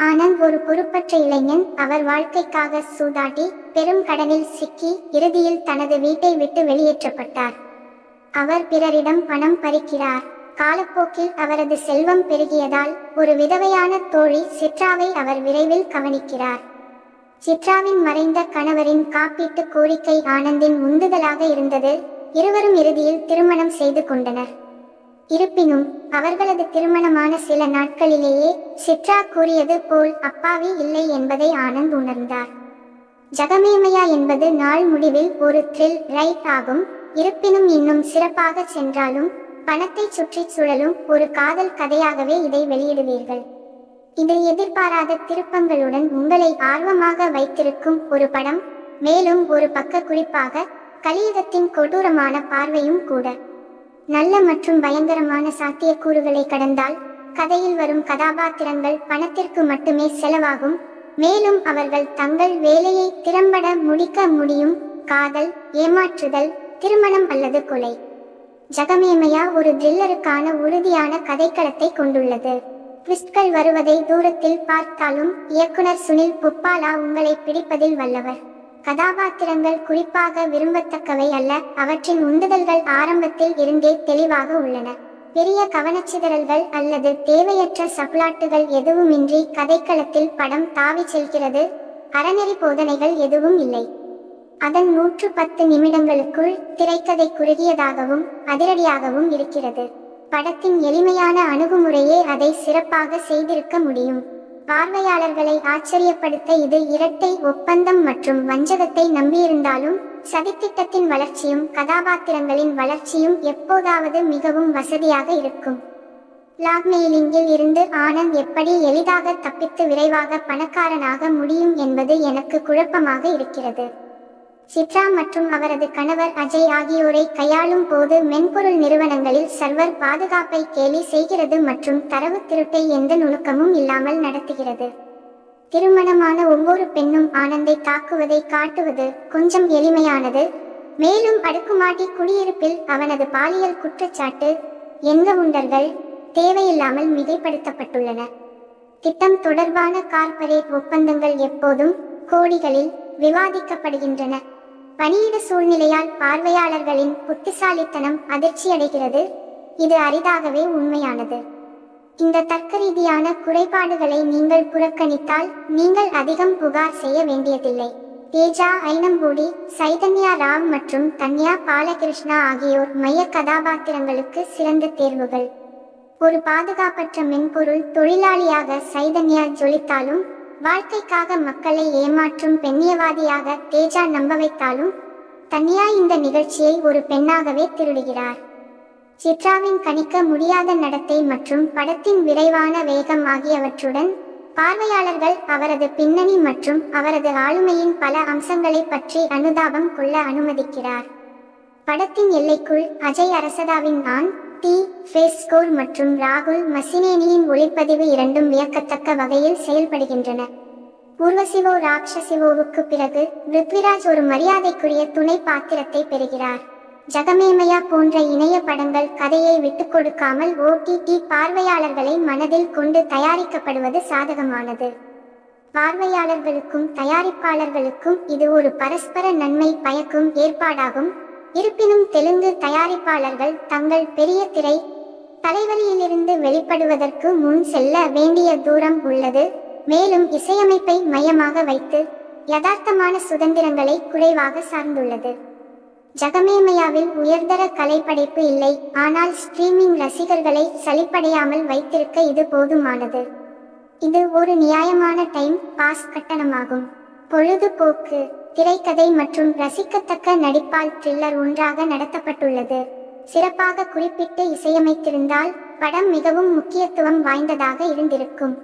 ஆனந்த் ஒரு பொறுப்பற்ற இளைஞன். அவர் வாழ்க்கைக்காக சூதாடி பெரும் கடனில் சிக்கி இறுதியில் தனது வீட்டை விட்டு வெளியேற்றப்பட்டார். அவர் பிறரிடம் பணம் பறிக்கிறார். காலப்போக்கில் அவரது செல்வம் பெருகியதால் ஒரு விதவையான தோழி சித்ராவை அவர் விரைவில் கவனிக்கிறார். சித்ராவின் மறைந்த கணவரின் காப்பீட்டு கோரிக்கை ஆனந்தின் உந்துதலாக இருந்தது. இருவரும் இறுதியில் திருமணம் செய்து கொண்டனர். இருப்பினும் அவர்களது திருமணமான சில நாட்களிலேயே சித்ரா கூறியது போல் அப்பாவி இல்லை என்பதை ஆனந்த் உணர்ந்தார். ஜகமேமையா என்பது நாள் முடிவில் ஒரு த்ரில் ரைட் ஆகும். இருப்பினும் இன்னும் சிறப்பாக சென்றாலும் பணத்தை சுற்றி சுழலும் ஒரு காதல் கதையாகவே இதை வெளியிடுவீர்கள். இது எதிர்பாராத திருப்பங்களுடன் உங்களை ஆர்வமாக வைத்திருக்கும் ஒரு படம். மேலும் ஒரு பக்க குறிப்பாக கலியுகத்தின் கொடூரமான பார்வையும் கூட. நல்ல மற்றும் பயங்கரமான சாத்தியக்கூறுகளை கடந்தால் கதையில் வரும் கதாபாத்திரங்கள் பணத்திற்கு மட்டுமே செலவாகும். மேலும் அவர்கள் தங்கள் வேலையை திறம்பட முடிக்க முடியும். காதல், ஏமாற்றுதல், திருமணம் அல்லது கொலை. ஜகமேமையா ஒரு த்ரில்லருக்கான உறுதியான கதைக்களத்தை கொண்டுள்ளது. ட்விஸ்ட்கள் வருவதை தூரத்தில் பார்த்தாலும் இயக்குனர் சுனில் புப்பாலா உங்களை பிடிப்பதில் வல்லவர். கதாபாத்திரங்கள் குறிப்பாக விரும்பத்தக்கவை அல்ல, அவற்றின் உந்துதல்கள் ஆரம்பத்தில் இருந்தே தெளிவாக உள்ளன. பெரிய கவனச்சிதறல்கள் அல்லது தேவையற்ற சப்ளாட்டுகள் எதுவுமின்றி கதைக்களத்தில் படம் தாவி செல்கிறது. அறநெறி போதனைகள் எதுவும் இல்லை. அதன் 110 நிமிடங்களுக்குள் திரைக்கதை குறுகியதாகவும் அதிரடியாகவும் இருக்கிறது. படத்தின் எளிமையான அணுகுமுறையே அதை சிறப்பாக செய்திருக்க முடியும். பார்வையாளர்களை ஆச்சரியப்படுத்த இது இரட்டை ஒப்பந்தம் மற்றும் வஞ்சகத்தை நம்பியிருந்தாலும் சதித்திட்டத்தின் வளர்ச்சியும் கதாபாத்திரங்களின் வளர்ச்சியும் எப்போதாவது மிகவும் வசதியாக இருக்கும். பிளாக்மெயிலிங்கில் இருந்து ஆனந்த் எப்படி எளிதாக தப்பித்து விரைவாக பணக்காரனாக முடியும் என்பது எனக்கு குழப்பமாக இருக்கிறது. சித்ரா மற்றும் அவரது கணவர் அஜய் ஆகியோரை கையாளும் போது மென்பொருள் நிறுவனங்களில் சர்வர் பாதுகாப்பை கேலி செய்கிறது மற்றும் தரவு திருட்டை எந்த நுணுக்கமும் இல்லாமல் நடத்துகிறது. திருமணமான ஒவ்வொரு பெண்ணும் ஆனந்தை தாக்குவதை காட்டுவது கொஞ்சம் எளிமையானது. மேலும் அடுக்குமாடி குடியிருப்பில் அவனது பாலியல் குற்றச்சாட்டு என்கவுண்டர்கள் தேவையில்லாமல் மிகைப்படுத்தப்பட்டுள்ளன. திட்டம் தொடர்பான கார்ப்பரேட் ஒப்பந்தங்கள் எப்போதும் கோடிகளில் விவாதிக்கப்படுகின்றன. பணியிட சூழ்நிலையால் பார்வையாளர்களின் புத்திசாலித்தனம் அதிர்ச்சியடைகிறது. இது அரிதாகவே உண்மையானது. இந்த தர்க்கரீதியான குறைபாடுகளை நீங்கள் புறக்கணித்தால் நீங்கள் அதிகம் புகார் செய்ய வேண்டியதில்லை. தேஜா ஐனம்பூடி, சைதன்யா ராவ் மற்றும் தன்யா பாலகிருஷ்ணா ஆகியோர் மைய கதாபாத்திரங்களுக்கு சிறந்த தேர்வுகள். ஒரு பாதுகாப்பற்ற மென்பொருள் தொழிலாளியாக சைதன்யா ஜொலித்தாலும் வாழ்க்கைக்காக மக்களை ஏமாற்றும் பெண்ணியவாதியாக தேஜா நம்ப வைத்தாலும் தன்யா இந்த நிகழ்ச்சியை ஒரு பெண்ணாகவே திருடுகிறார். சித்ராவின் கணிக்க முடியாத நடத்தை மற்றும் படத்தின் விரைவான வேகம் ஆகியவற்றுடன் பார்வையாளர்கள் அவரது பின்னணி மற்றும் அவரது ஆளுமையின் பல அம்சங்களை பற்றி அனுதாபம் கொள்ள அனுமதிக்கிறார். படத்தின் எல்லைக்குள் அஜய் அரசதாவின் ஆன் டி ஃபேஸ் ஸ்கோர் மற்றும் ராகுல் மசினேனியின் ஒளிப்பதிவு இரண்டும் வியக்கத்தக்க வகையில் செயல்படுகின்றன. பூர்வசிவோ ராட்சசிவோவுக்கு பிறகு பிருத்விராஜ் ஒரு மரியாதைக்குரிய துணை பாத்திரத்தை பெறுகிறார். ஜகமேமையா போன்ற இணைய படங்கள் கதையை விட்டுக் கொடுக்காமல் OTT பார்வையாளர்களை மனதில் கொண்டு தயாரிக்கப்படுவது சாதகமானது. பார்வையாளர்களுக்கும் தயாரிப்பாளர்களுக்கும் இது ஒரு பரஸ்பர நன்மை பயக்கும் ஏற்பாடாகும். இருப்பினும் தெலுங்கு தயாரிப்பாளர்கள் தங்கள் பெரிய திரை தலைவலியிலிருந்து வெளிப்படுவதற்கு முன் செல்ல வேண்டிய தூரம் உள்ளது. மேலும் இசையமைப்பை மையமாக வைத்து யதார்த்தமான சுதந்திரங்களை குறைவாக சார்ந்துள்ளது. ஜகமேமையாவில் உயர்தர கலைப்படைப்பு இல்லை, ஆனால் ஸ்ட்ரீமிங் ரசிகர்களை சலிப்படையாமல் வைத்திருக்க இது போதுமானது. இது ஒரு நியாயமான டைம் பாஸ் கட்டணமாகும். பொழுதுபோக்கு, திரைக்கதை மற்றும் ரசிக்கத்தக்க நடிப்பால் த்ரில்லர் ஒன்றாக நடத்தப்பட்டுள்ளது. சிறப்பாக குறிப்பிட்டு இசையமைத்திருந்தால் படம் மிகவும் முக்கியத்துவம் வாய்ந்ததாக இருந்திருக்கும்.